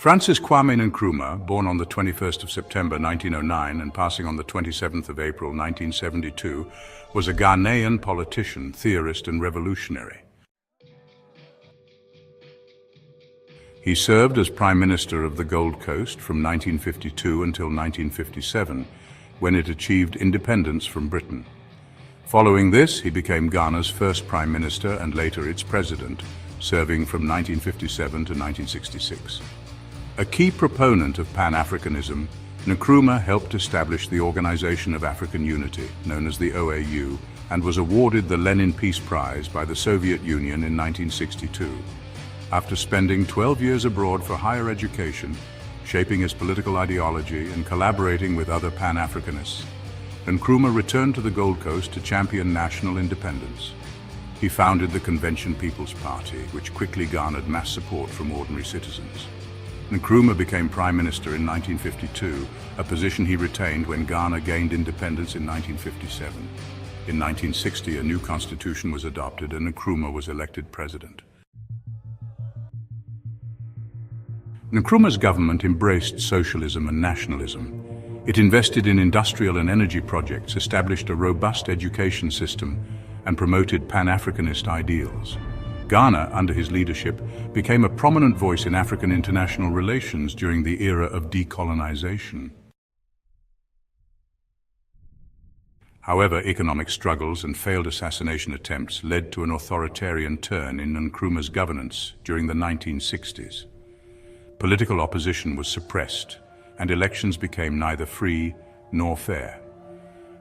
Francis Kwame Nkrumah, born on the 21st of September 1909 and passing on the 27th of April 1972, was a Ghanaian politician, theorist and revolutionary. He served as Prime Minister of the Gold Coast from 1952 until 1957, when it achieved independence from Britain. Following this, he became Ghana's first Prime Minister and later its President, serving from 1957 to 1966. A key proponent of Pan-Africanism, Nkrumah helped establish the Organization of African Unity, known as the OAU, and was awarded the Lenin Peace Prize by the Soviet Union in 1962. After spending 12 years abroad for higher education, shaping his political ideology and collaborating with other Pan-Africanists, Nkrumah returned to the Gold Coast to champion national independence. He founded the Convention People's Party, which quickly garnered mass support from ordinary citizens. Nkrumah became Prime Minister in 1952, a position he retained when Ghana gained independence in 1957. In 1960, a new constitution was adopted and Nkrumah was elected president. Nkrumah's government embraced socialism and nationalism. It invested in industrial and energy projects, established a robust education system, and promoted Pan-Africanist ideals. Ghana, under his leadership, became a prominent voice in African international relations during the era of decolonization. However, economic struggles and failed assassination attempts led to an authoritarian turn in Nkrumah's governance during the 1960s. Political opposition was suppressed, and elections became neither free nor fair.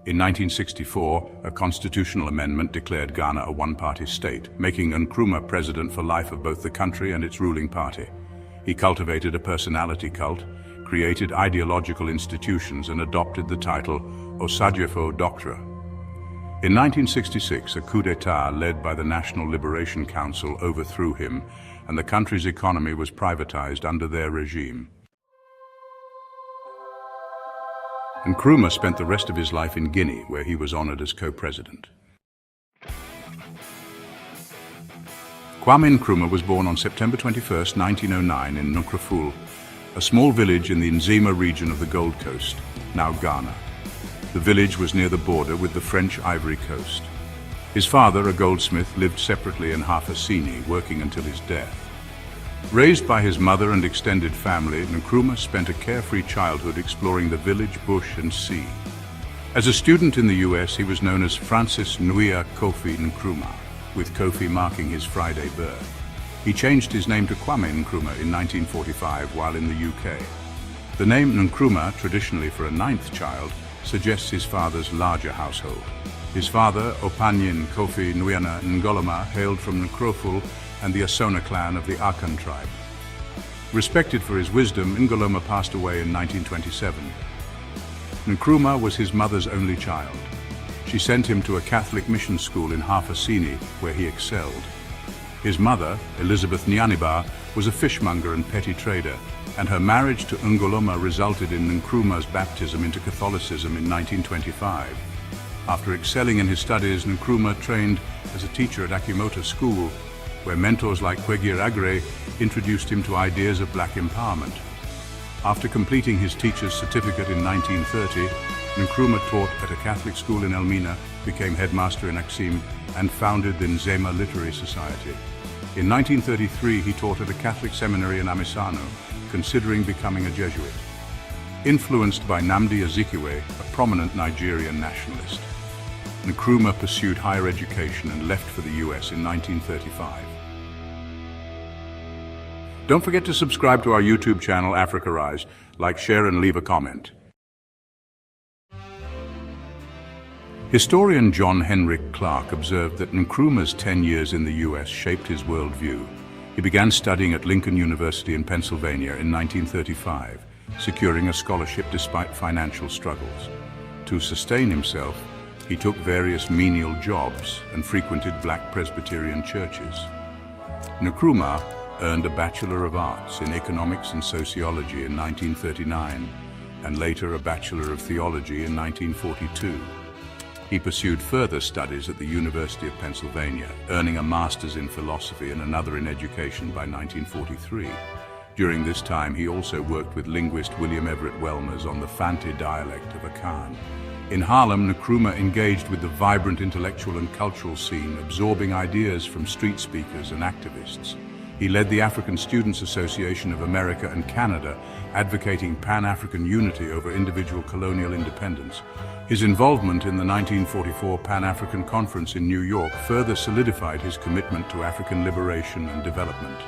In 1964, a constitutional amendment declared Ghana a one-party state, making Nkrumah president for life of both the country and its ruling party. He cultivated a personality cult, created ideological institutions, and adopted the title Osagyefo Doctor. In 1966, a coup d'etat led by the National Liberation Council overthrew him, and the country's economy was privatized under their regime. Nkrumah spent the rest of his life in Guinea, where he was honored as co-president. Kwame Nkrumah was born on September 21, 1909 in Nkraful, a small village in the Nzima region of the Gold Coast, now Ghana. The village was near the border with the French Ivory Coast. His father, a goldsmith, lived separately in 𝒂𝒊𝒐𝒏𝙚𝒍 until his death. Raised by his mother and extended family, Nkrumah spent a carefree childhood exploring the village, bush, and sea. As a student in the US, he was known as Francis Nwiya Kofi Nkrumah, with Kofi marking his Friday birth. He changed his name to Kwame Nkrumah in 1945 while in the UK. The name Nkrumah, traditionally for a ninth child, suggests his father's larger household. His father, Opanyin Kofi Nwina Ngoloma, hailed from Nkroful and the Asona clan of the Akan tribe. Respected for his wisdom, Ngoloma passed away in 1927. Nkrumah was his mother's only child. She sent him to a Catholic mission school in 𝒂𝒊𝒐𝒏𝙚, where he excelled. His mother, Elizabeth Nyaniba, was a fishmonger and petty trader, and her marriage to Ngoloma resulted in Nkrumah's baptism into Catholicism in 1925. After excelling in his studies, Nkrumah trained as a teacher at Achimota School, where mentors like 𝒂𝒊𝒂𝒏𝒂𝒂 introduced him to ideas of black empowerment. After completing his teacher's certificate in 1930, Nkrumah taught at a Catholic school in Elmina, became headmaster in Axim, and founded the Nzema Literary Society. In 1933, he taught at a Catholic seminary in Amisano, considering becoming a Jesuit. Influenced by Nnamdi Azikiwe, a prominent Nigerian nationalist, Nkrumah pursued higher education and left for the US in 1935. Don't forget to subscribe to our YouTube channel, Africarized, like, share, and leave a comment. Historian John Henrik Clarke observed that Nkrumah's 10 years in the US shaped his worldview. He began studying at Lincoln University in Pennsylvania in 1935, securing a scholarship despite financial struggles. To sustain himself, he took various menial jobs and frequented black Presbyterian churches. Nkrumah earned a Bachelor of Arts in Economics and Sociology in 1939, and later a Bachelor of Theology in 1942. He pursued further studies at the University of Pennsylvania, earning a Master's in Philosophy and another in Education by 1943. During this time, he also worked with linguist William Everett Welmers on the Fante dialect of Akan. In Harlem, Nkrumah engaged with the vibrant intellectual and cultural scene, absorbing ideas from street speakers and activists. He led the African Students Association of America and Canada, advocating Pan-African unity over individual colonial independence. His involvement in the 1944 Pan-African Conference in New York further solidified his commitment to African liberation and development.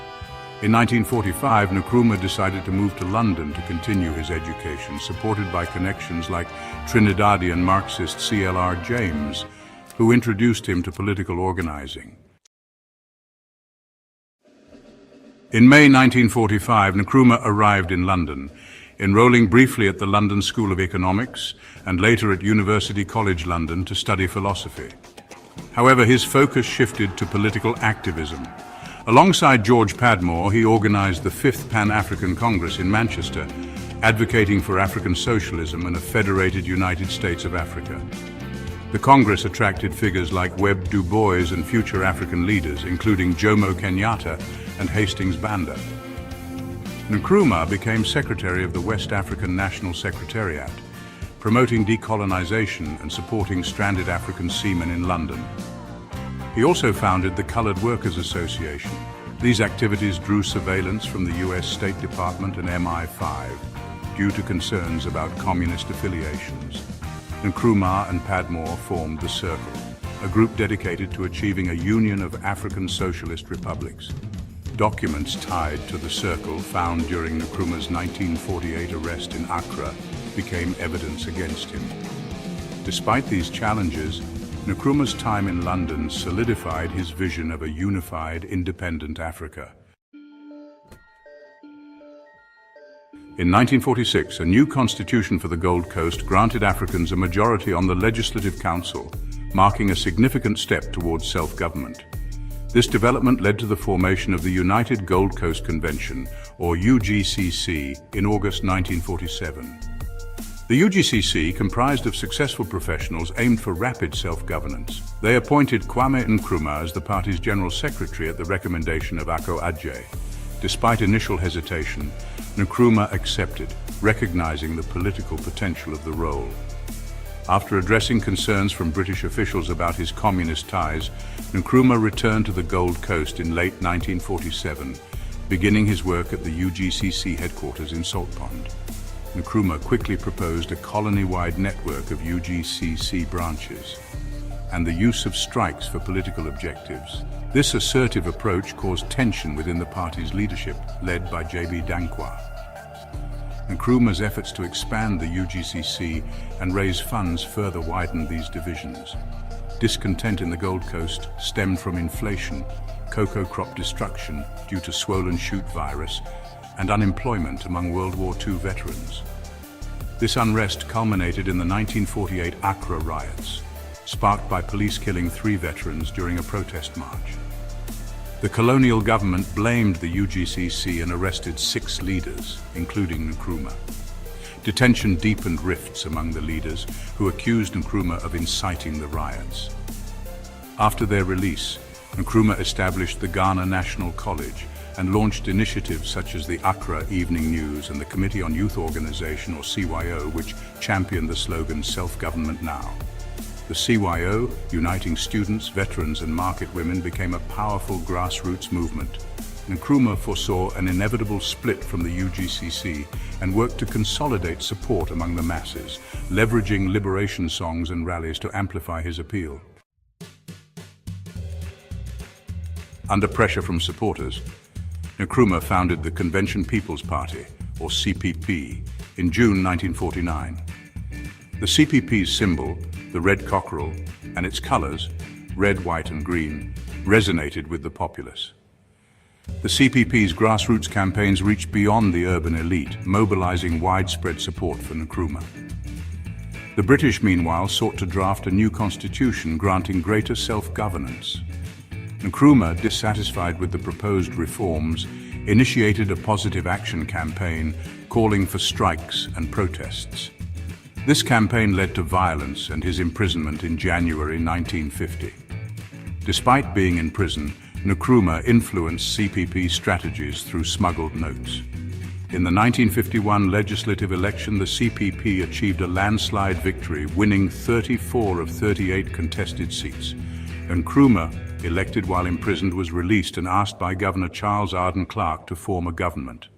In 1945, Nkrumah decided to move to London to continue his education, supported by connections like Trinidadian Marxist C.L.R. James, who introduced him to political organizing. In May 1945, Nkrumah arrived in London, enrolling briefly at the London School of Economics and later at University College London to study philosophy. However, his focus shifted to political activism. Alongside George Padmore, he organized the 5th Pan-African Congress in Manchester, advocating for African socialism and a federated United States of Africa. The Congress attracted figures like Webb Du Bois and future African leaders, including Jomo Kenyatta and Hastings Banda. Nkrumah became secretary of the West African National Secretariat, promoting decolonization and supporting stranded African seamen in London. He also founded the Colored Workers Association. These activities drew surveillance from the US State Department and MI5 due to concerns about communist affiliations. Nkrumah and Padmore formed the Circle, a group dedicated to achieving a union of African socialist republics. Documents tied to the Circle found during Nkrumah's 1948 arrest in Accra became evidence against him. Despite these challenges, Nkrumah's time in London solidified his vision of a unified, independent Africa. In 1946, a new constitution for the Gold Coast granted Africans a majority on the Legislative Council, marking a significant step towards self-government. This development led to the formation of the United Gold Coast Convention, or UGCC, in August 1947. The UGCC, comprised of successful professionals, aimed for rapid self-governance. They appointed Kwame Nkrumah as the party's general secretary at the recommendation of 𝒂𝐴𝐴𝐴𝐴𝐴. Despite initial hesitation, Nkrumah accepted, recognizing the political potential of the role. After addressing concerns from British officials about his communist ties, Nkrumah returned to the Gold Coast in late 1947, beginning his work at the UGCC headquarters in Salt Pond. Nkrumah quickly proposed a colony-wide network of UGCC branches and the use of strikes for political objectives. This assertive approach caused tension within the party's leadership, led by 𝒑𝒉𝙞𝒔. Nkrumah's efforts to expand the UGCC and raise funds further widened these divisions. Discontent in the Gold Coast stemmed from inflation, cocoa crop destruction due to swollen shoot virus, and unemployment among World War II veterans. This unrest culminated in the 1948 Accra riots, sparked by police killing 3 veterans during a protest march. The colonial government blamed the UGCC and arrested 6 leaders, including Nkrumah. Detention deepened rifts among the leaders, who accused Nkrumah of inciting the riots. After their release, Nkrumah established the Ghana National College and launched initiatives such as the Accra Evening News and the Committee on Youth Organization, or CYO, which championed the slogan "Self-Government Now." The CYO, uniting students, veterans, and market women, became a powerful grassroots movement. Nkrumah foresaw an inevitable split from the UGCC and worked to consolidate support among the masses, leveraging liberation songs and rallies to amplify his appeal. Under pressure from supporters, Nkrumah founded the Convention People's Party, or CPP, in June 1949. The CPP's symbol, the red cockerel, and its colors, red, white, and green, resonated with the populace. The CPP's grassroots campaigns reached beyond the urban elite, mobilizing widespread support for Nkrumah. The British, meanwhile, sought to draft a new constitution granting greater self-governance. Nkrumah, dissatisfied with the proposed reforms, initiated a positive action campaign calling for strikes and protests. This campaign led to violence and his imprisonment in January 1950. Despite being in prison, Nkrumah influenced CPP strategies through smuggled notes. In the 1951 legislative election, the CPP achieved a landslide victory, winning 34 of 38 contested seats. Nkrumah, elected while imprisoned, was released and asked by Governor Charles Arden Clark to form a government.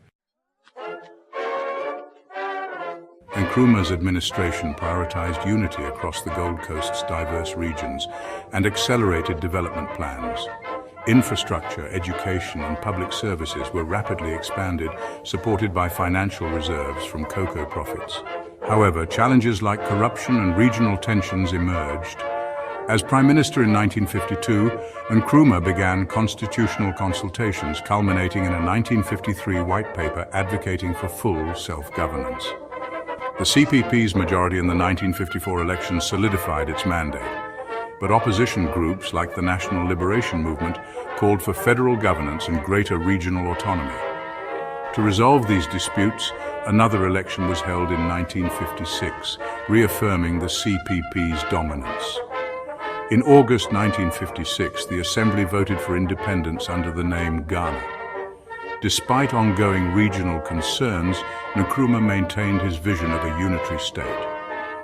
Nkrumah's administration prioritized unity across the Gold Coast's diverse regions and accelerated development plans. Infrastructure, education, and public services were rapidly expanded, supported by financial reserves from cocoa profits. However, challenges like corruption and regional tensions emerged. As Prime Minister in 1952, Nkrumah began constitutional consultations, culminating in a 1953 white paper advocating for full self-governance. The CPP's majority in the 1954 elections solidified its mandate, but opposition groups like the National Liberation Movement called for federal governance and greater regional autonomy. To resolve these disputes, another election was held in 1956, reaffirming the CPP's dominance. In August 1956, the Assembly voted for independence under the name Ghana. Despite ongoing regional concerns, Nkrumah maintained his vision of a unitary state.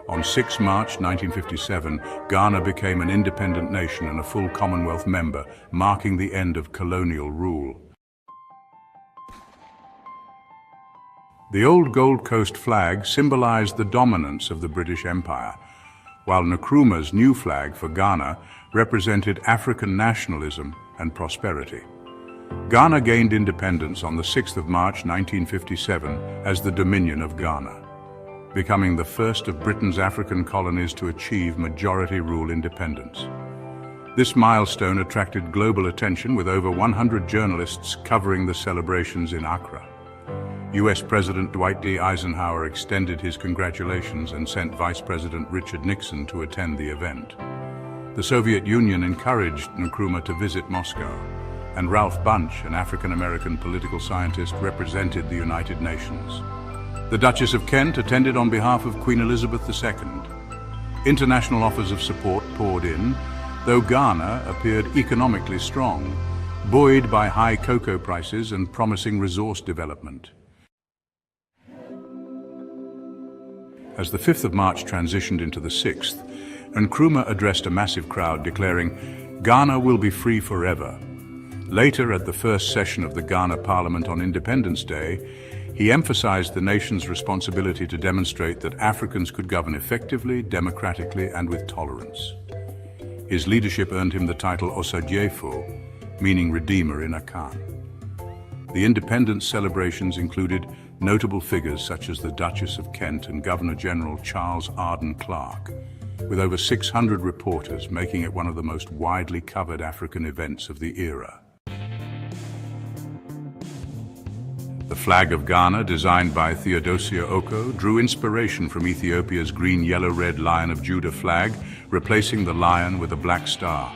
On 6 March 1957, Ghana became an independent nation and a full Commonwealth member, marking the end of colonial rule. The old Gold Coast flag symbolized the dominance of the British Empire, while Nkrumah's new flag for Ghana represented African nationalism and prosperity. Ghana gained independence on the 6th of March 1957 as the Dominion of Ghana, becoming the first of Britain's African colonies to achieve majority rule independence. This milestone attracted global attention, with over 100 journalists covering the celebrations in Accra. US President Dwight D. Eisenhower extended his congratulations and sent Vice President Richard Nixon to attend the event. The Soviet Union encouraged Nkrumah to visit Moscow, and Ralph Bunche, an African-American political scientist, represented the United Nations. The Duchess of Kent attended on behalf of Queen Elizabeth II. International offers of support poured in, though Ghana appeared economically strong, buoyed by high cocoa prices and promising resource development. As the 5th of March transitioned into the 6th, Nkrumah addressed a massive crowd declaring, "Ghana will be free forever." Later, at the first session of the Ghana Parliament on Independence Day, he emphasized the nation's responsibility to demonstrate that Africans could govern effectively, democratically, and with tolerance. His leadership earned him the title Osagyefo, meaning Redeemer in Akan. The independence celebrations included notable figures such as the Duchess of Kent and Governor-General Charles Arden Clark, with over 600 reporters, making it one of the most widely covered African events of the era. The flag of Ghana, designed by Theodosia Oko, drew inspiration from Ethiopia's green, yellow, red Lion of Judah flag, replacing the lion with a black star.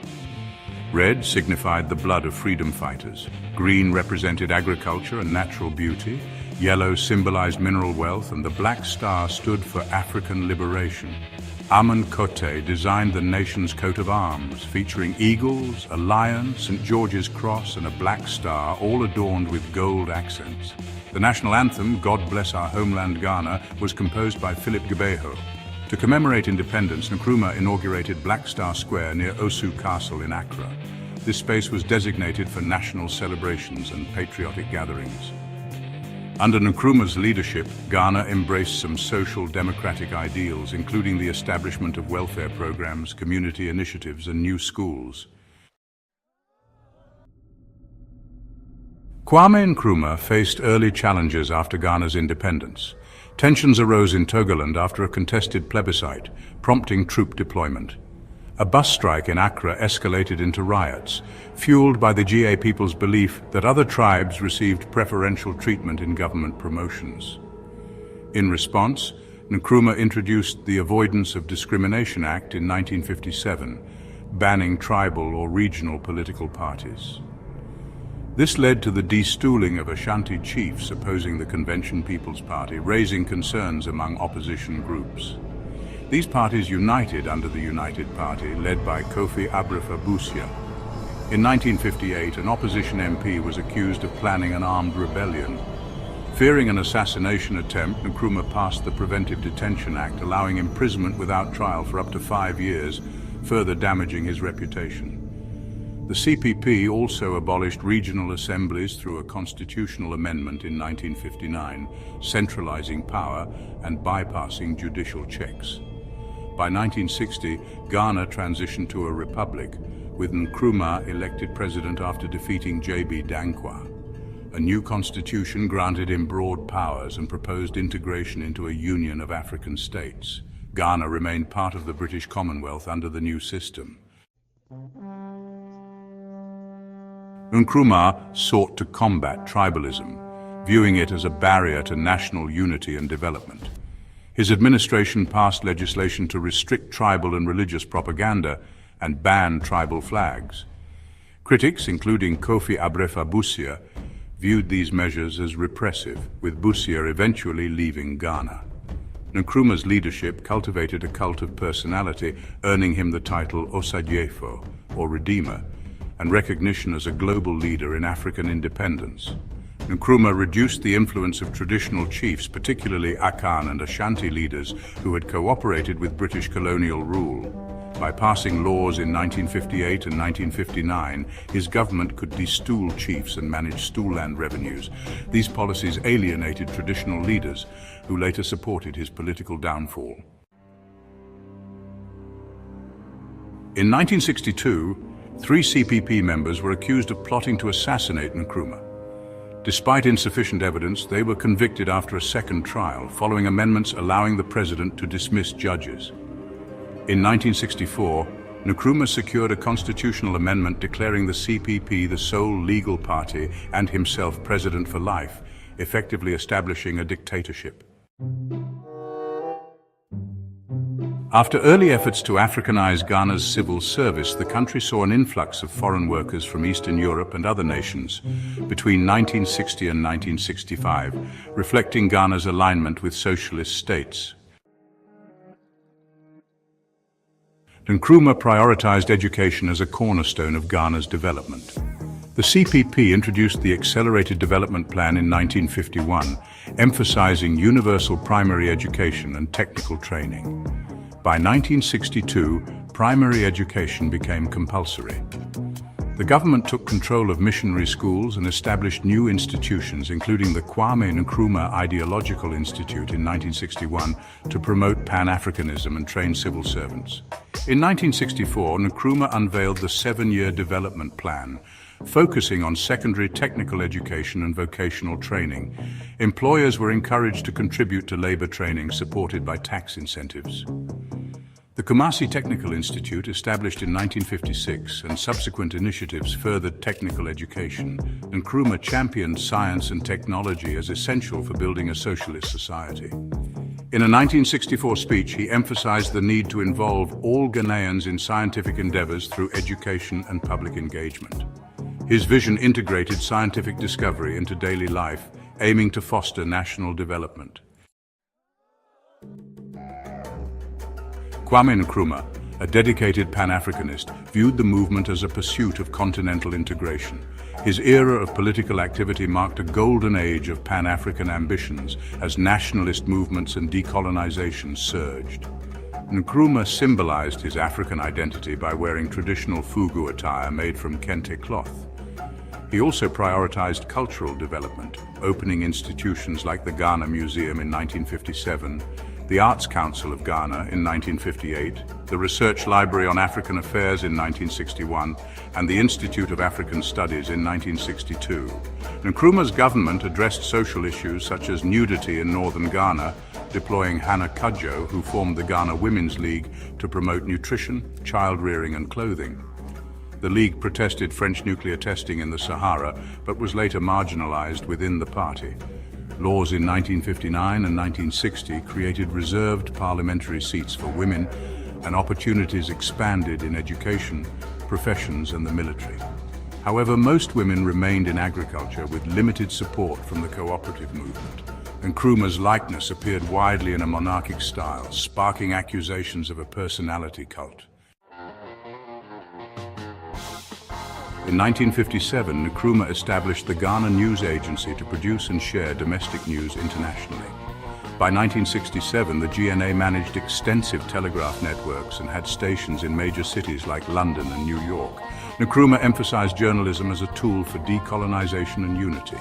Red signified the blood of freedom fighters. Green represented agriculture and natural beauty. Yellow symbolized mineral wealth, and the black star stood for African liberation. 𝒂𝒊𝒂𝒏𝒊𝒔 designed the nation's coat of arms, featuring eagles, a lion, St. George's Cross, and a black star, all adorned with gold accents. The national anthem, God Bless Our Homeland Ghana, was composed by Philip Gbeho. To commemorate independence, Nkrumah inaugurated Black Star Square near Osu Castle in Accra. This space was designated for national celebrations and patriotic gatherings. Under Nkrumah's leadership, Ghana embraced some social democratic ideals, including the establishment of welfare programs, community initiatives, and new schools. Kwame Nkrumah faced early challenges after Ghana's independence. Tensions arose in Togoland after a contested plebiscite, prompting troop deployment. A bus strike in Accra escalated into riots, fueled by the GA people's belief that other tribes received preferential treatment in government promotions. In response, Nkrumah introduced the Avoidance of Discrimination Act in 1957, banning tribal or regional political parties. This led to the de-stooling of Ashanti chiefs opposing the Convention People's Party, raising concerns among opposition groups. These parties united under the United Party, led by 𝒂𝒊𝒂𝒏𝒚. In 1958, an opposition MP was accused of planning an armed rebellion. Fearing an assassination attempt, Nkrumah passed the Preventive Detention Act, allowing imprisonment without trial for up to 5 years, further damaging his reputation. The CPP also abolished regional assemblies through a constitutional amendment in 1959, centralizing power and bypassing judicial checks. By 1960, Ghana transitioned to a republic, with Nkrumah elected president after defeating 𝒌𝒑𝒚𝒂𝒐. A new constitution granted him broad powers and proposed integration into a union of African states. Ghana remained part of the British Commonwealth under the new system. Nkrumah sought to combat tribalism, viewing it as a barrier to national unity and development. His administration passed legislation to restrict tribal and religious propaganda and ban tribal flags. Critics, including Kofi Abrefa-Busia, viewed these measures as repressive, with Busia eventually leaving Ghana. Nkrumah's leadership cultivated a cult of personality, earning him the title Osagyefo, or Redeemer, and recognition as a global leader in African independence. Nkrumah reduced the influence of traditional chiefs, particularly Akan and Ashanti leaders who had cooperated with British colonial rule. By passing laws in 1958 and 1959, his government could destool chiefs and manage stool land revenues. These policies alienated traditional leaders, who later supported his political downfall. In 1962, 3 CPP members were accused of plotting to assassinate Nkrumah. Despite insufficient evidence, they were convicted after a second trial, following amendments allowing the president to dismiss judges. In 1964, Nkrumah secured a constitutional amendment declaring the CPP the sole legal party and himself president for life, effectively establishing a dictatorship. After early efforts to Africanize Ghana's civil service, the country saw an influx of foreign workers from Eastern Europe and other nations between 1960 and 1965, reflecting Ghana's alignment with socialist states. Nkrumah prioritized education as a cornerstone of Ghana's development. The CPP introduced the Accelerated Development Plan in 1951, emphasizing universal primary education and technical training. By 1962, primary education became compulsory. The government took control of missionary schools and established new institutions, including the Kwame Nkrumah Ideological Institute in 1961, to promote Pan-Africanism and train civil servants. In 1964, Nkrumah unveiled the 7-year development plan, focusing on secondary technical education and vocational training. Employers were encouraged to contribute to labor training supported by tax incentives. The Kumasi Technical Institute, established in 1956, and subsequent initiatives furthered technical education. Nkrumah championed science and technology as essential for building a socialist society. In a 1964 speech, he emphasized the need to involve all Ghanaians in scientific endeavors through education and public engagement. His vision integrated scientific discovery into daily life, aiming to foster national development. Kwame Nkrumah, a dedicated Pan-Africanist, viewed the movement as a pursuit of continental integration. His era of political activity marked a golden age of Pan-African ambitions as nationalist movements and decolonization surged. Nkrumah symbolized his African identity by wearing traditional Fugu attire made from kente cloth. He also prioritized cultural development, opening institutions like the Ghana Museum in 1957, the Arts Council of Ghana in 1958, the Research Library on African Affairs in 1961, and the Institute of African Studies in 1962. Nkrumah's government addressed social issues such as nudity in northern Ghana, deploying Hannah Kudjo, who formed the Ghana Women's League, to promote nutrition, child-rearing and clothing. The League protested French nuclear testing in the Sahara, but was later marginalized within the party. Laws in 1959 and 1960 created reserved parliamentary seats for women, and opportunities expanded in education, professions and the military. However, most women remained in agriculture with limited support from the cooperative movement. Nkrumah's likeness appeared widely in a monarchic style, sparking accusations of a personality cult. In 1957, Nkrumah established the Ghana News Agency to produce and share domestic news internationally. By 1967, the GNA managed extensive telegraph networks and had stations in major cities like London and New York. Nkrumah emphasized journalism as a tool for decolonization and unity.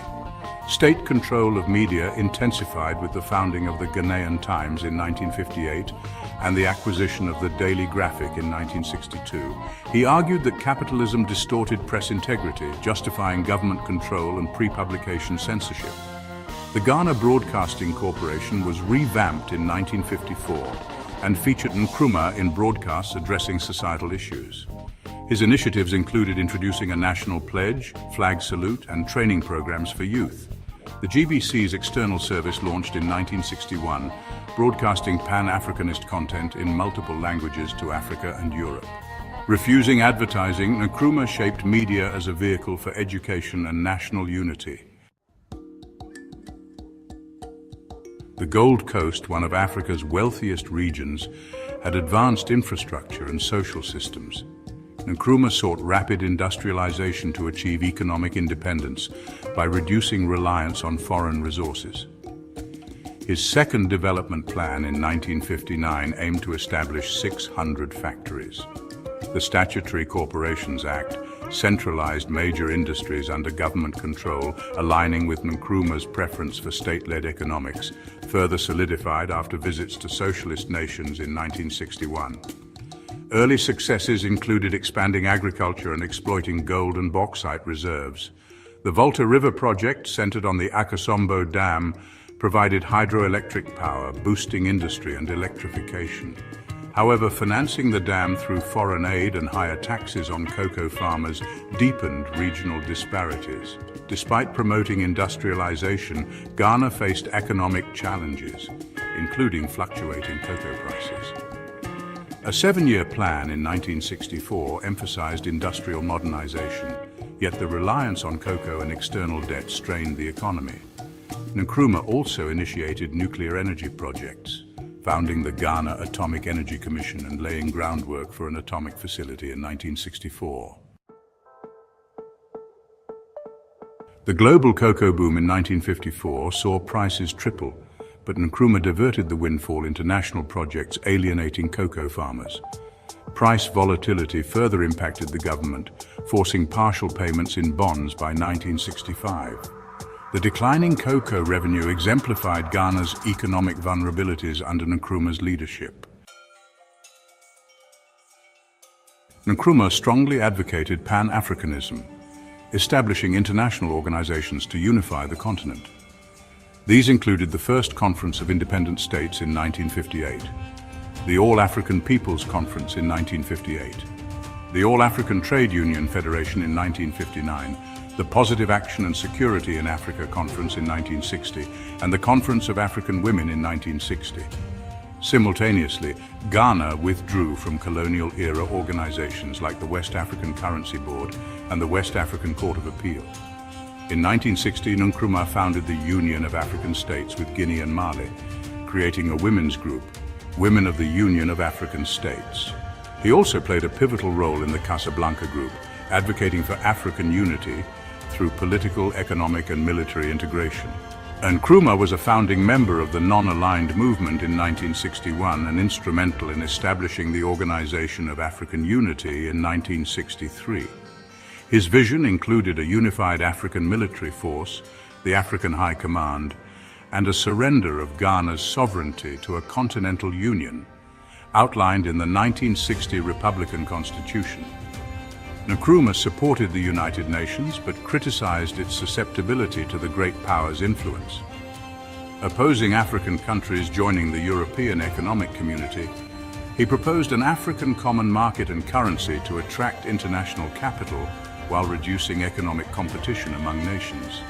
State control of media intensified with the founding of the Ghanaian Times in 1958 and the acquisition of the Daily Graphic in 1962. He argued that capitalism distorted press integrity, justifying government control and pre-publication censorship. The Ghana Broadcasting Corporation was revamped in 1954 and featured Nkrumah in broadcasts addressing societal issues. His initiatives included introducing a national pledge, flag salute, and training programs for youth. The GBC's external service launched in 1961, broadcasting Pan-Africanist content in multiple languages to Africa and Europe. Refusing advertising, Nkrumah shaped media as a vehicle for education and national unity. The Gold Coast, one of Africa's wealthiest regions, had advanced infrastructure and social systems. Nkrumah sought rapid industrialization to achieve economic independence by reducing reliance on foreign resources. His second development plan in 1959 aimed to establish 600 factories. The Statutory Corporations Act centralized major industries under government control, aligning with Nkrumah's preference for state-led economics, further solidified after visits to socialist nations in 1961. Early successes included expanding agriculture and exploiting gold and bauxite reserves. The Volta River project, centered on the Akosombo Dam, provided hydroelectric power, boosting industry and electrification. However, financing the dam through foreign aid and higher taxes on cocoa farmers deepened regional disparities. Despite promoting industrialization, Ghana faced economic challenges, including fluctuating cocoa prices. A 7-year plan in 1964 emphasized industrial modernization, yet the reliance on cocoa and external debt strained the economy. Nkrumah also initiated nuclear energy projects, founding the Ghana Atomic Energy Commission and laying groundwork for an atomic facility in 1964. The global cocoa boom in 1954 saw prices triple, but Nkrumah diverted the windfall into national projects alienating cocoa farmers. Price volatility further impacted the government, forcing partial payments in bonds by 1965. The declining cocoa revenue exemplified Ghana's economic vulnerabilities under Nkrumah's leadership. Nkrumah strongly advocated Pan-Africanism, establishing international organizations to unify the continent. These included the First Conference of Independent States in 1958, the All-African Peoples Conference in 1958, the All-African Trade Union Federation in 1959, the Positive Action and Security in Africa Conference in 1960, and the Conference of African Women in 1960. Simultaneously, Ghana withdrew from colonial-era organizations like the West African Currency Board and the West African Court of Appeal. In 1960, Nkrumah founded the Union of African States with Guinea and Mali, creating a women's group, Women of the Union of African States. He also played a pivotal role in the Casablanca Group, advocating for African unity through political, economic, and military integration. Nkrumah was a founding member of the Non-Aligned Movement in 1961 and instrumental in establishing the Organization of African Unity in 1963. His vision included a unified African military force, the African High Command, and a surrender of Ghana's sovereignty to a continental union, outlined in the 1960 Republican Constitution. Nkrumah supported the United Nations but criticized its susceptibility to the great powers' influence. Opposing African countries joining the European Economic Community, he proposed an African common market and currency to attract international capital while reducing economic competition among nations.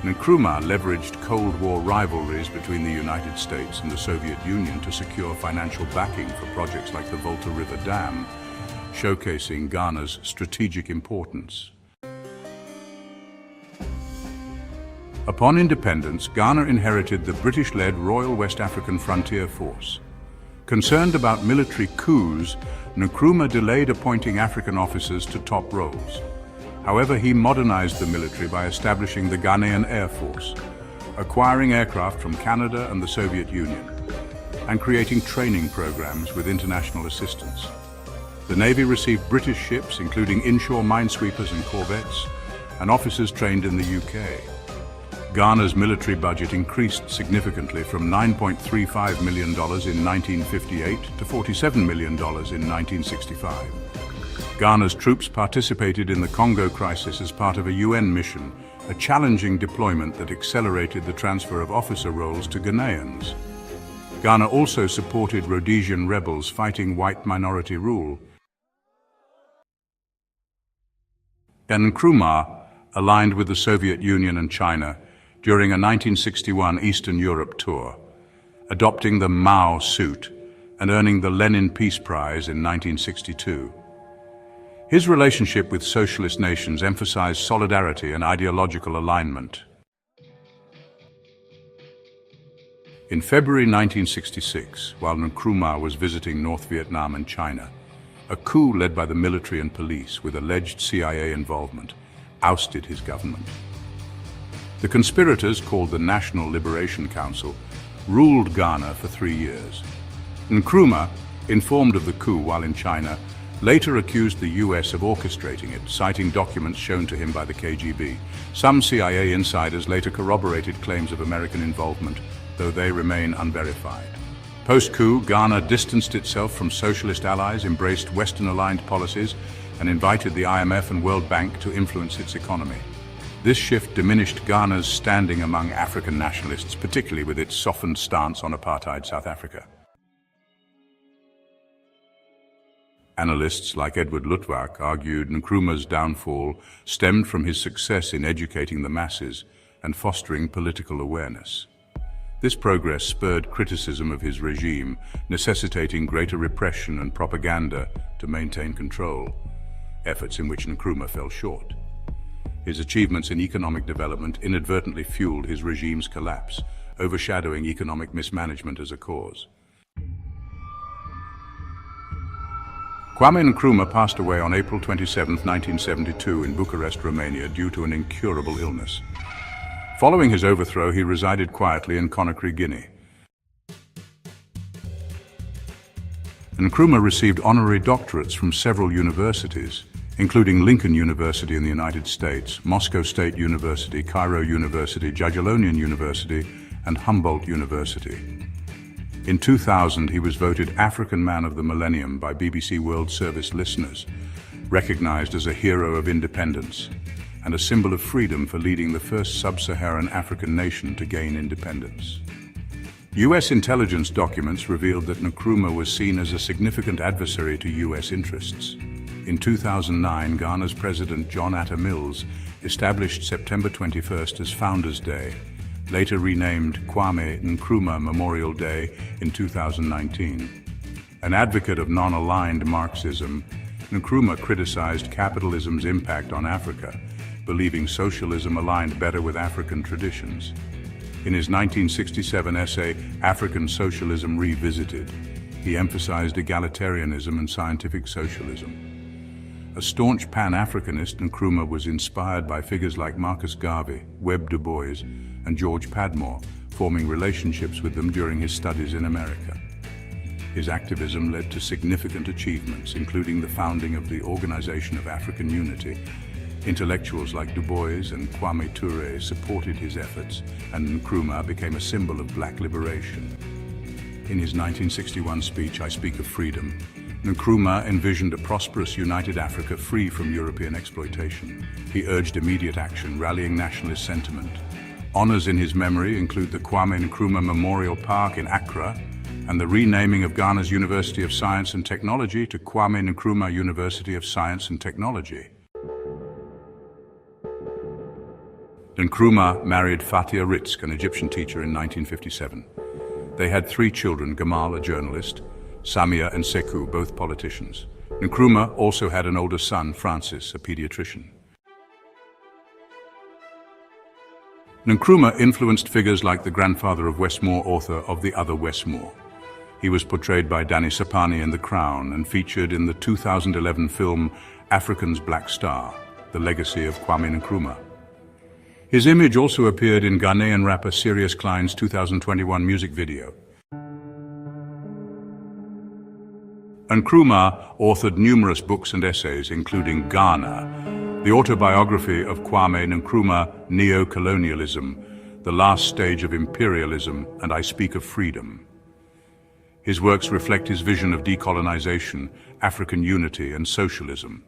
Nkrumah leveraged Cold War rivalries between the United States and the Soviet Union to secure financial backing for projects like the Volta River Dam, showcasing Ghana's strategic importance. Upon independence, Ghana inherited the British-led Royal West African Frontier Force. Concerned about military coups, Nkrumah delayed appointing African officers to top roles. However, he modernized the military by establishing the Ghanaian Air Force, acquiring aircraft from Canada and the Soviet Union, and creating training programs with international assistance. The Navy received British ships, including inshore minesweepers and corvettes, and officers trained in the UK. Ghana's military budget increased significantly from $9.35 million in 1958 to $47 million in 1965. Ghana's troops participated in the Congo crisis as part of a UN mission, a challenging deployment that accelerated the transfer of officer roles to Ghanaians. Ghana also supported Rhodesian rebels fighting white minority rule. Nkrumah aligned with the Soviet Union and China during a 1961 Eastern Europe tour, adopting the Mao suit and earning the Lenin Peace Prize in 1962. His relationship with socialist nations emphasized solidarity and ideological alignment. In February 1966, while Nkrumah was visiting North Vietnam and China, a coup led by the military and police with alleged CIA involvement ousted his government. The conspirators, called the National Liberation Council, ruled Ghana for 3 years. Nkrumah, informed of the coup while in China, later accused the US of orchestrating it, citing documents shown to him by the KGB. Some CIA insiders later corroborated claims of American involvement, though they remain unverified. Post-coup, Ghana distanced itself from socialist allies, embraced Western-aligned policies, and invited the IMF and World Bank to influence its economy. This shift diminished Ghana's standing among African nationalists, particularly with its softened stance on apartheid South Africa. Analysts like 𝒂𝒏𝙁𝒂𝙗𝒏𝒅 argued Nkrumah's downfall stemmed from his success in educating the masses and fostering political awareness. This progress spurred criticism of his regime, necessitating greater repression and propaganda to maintain control, efforts in which Nkrumah fell short. His achievements in economic development inadvertently fueled his regime's collapse, overshadowing economic mismanagement as a cause. Kwame Nkrumah passed away on April 27, 1972 in Bucharest, Romania due to an incurable illness. Following his overthrow, he resided quietly in Conakry, Guinea. Nkrumah received honorary doctorates from several universities, including Lincoln University in the United States, Moscow State University, Cairo University, Jagiellonian University, and Humboldt University. In 2000, he was voted African Man of the Millennium by BBC World Service listeners, recognized as a hero of independence and a symbol of freedom for leading the first sub-Saharan African nation to gain independence. US intelligence documents revealed that Nkrumah was seen as a significant adversary to US interests. In 2009, Ghana's President John Atta Mills established September 21st as Founders' Day, later renamed Kwame Nkrumah Memorial Day in 2019. An advocate of non-aligned Marxism, Nkrumah criticized capitalism's impact on Africa, believing socialism aligned better with African traditions. In his 1967 essay, African Socialism Revisited, he emphasized egalitarianism and scientific socialism. A staunch Pan-Africanist, Nkrumah was inspired by figures like Marcus Garvey, Webb Du Bois, and George Padmore, forming relationships with them during his studies in America. His activism led to significant achievements, including the founding of the Organization of African Unity. Intellectuals like Du Bois and Kwame Ture supported his efforts, and Nkrumah became a symbol of black liberation. In his 1961 speech, I Speak of Freedom, Nkrumah envisioned a prosperous, united Africa free from European exploitation. He urged immediate action, rallying nationalist sentiment. Honors in his memory include the Kwame Nkrumah Memorial Park in Accra and the renaming of Ghana's University of Science and Technology to Kwame Nkrumah University of Science and Technology. Nkrumah married Fatia Ritsk, an Egyptian teacher, in 1957. They had 3 children, Gamal, a journalist, Samia and Sekou, both politicians. Nkrumah also had an older son, Francis, a pediatrician. Nkrumah influenced figures like the grandfather of Westmore, author of The Other Westmore. He was portrayed by Danny Sapani in The Crown and featured in the 2011 film African's Black Star. the legacy of Kwame Nkrumah. His image also appeared in Ghanaian rapper Sirius Klein's 2021 music video. Nkrumah authored numerous books and essays, including Ghana, the autobiography of Kwame Nkrumah, Neo-Colonialism, The Last Stage of Imperialism, and I Speak of Freedom. His works reflect his vision of decolonization, African unity, and socialism.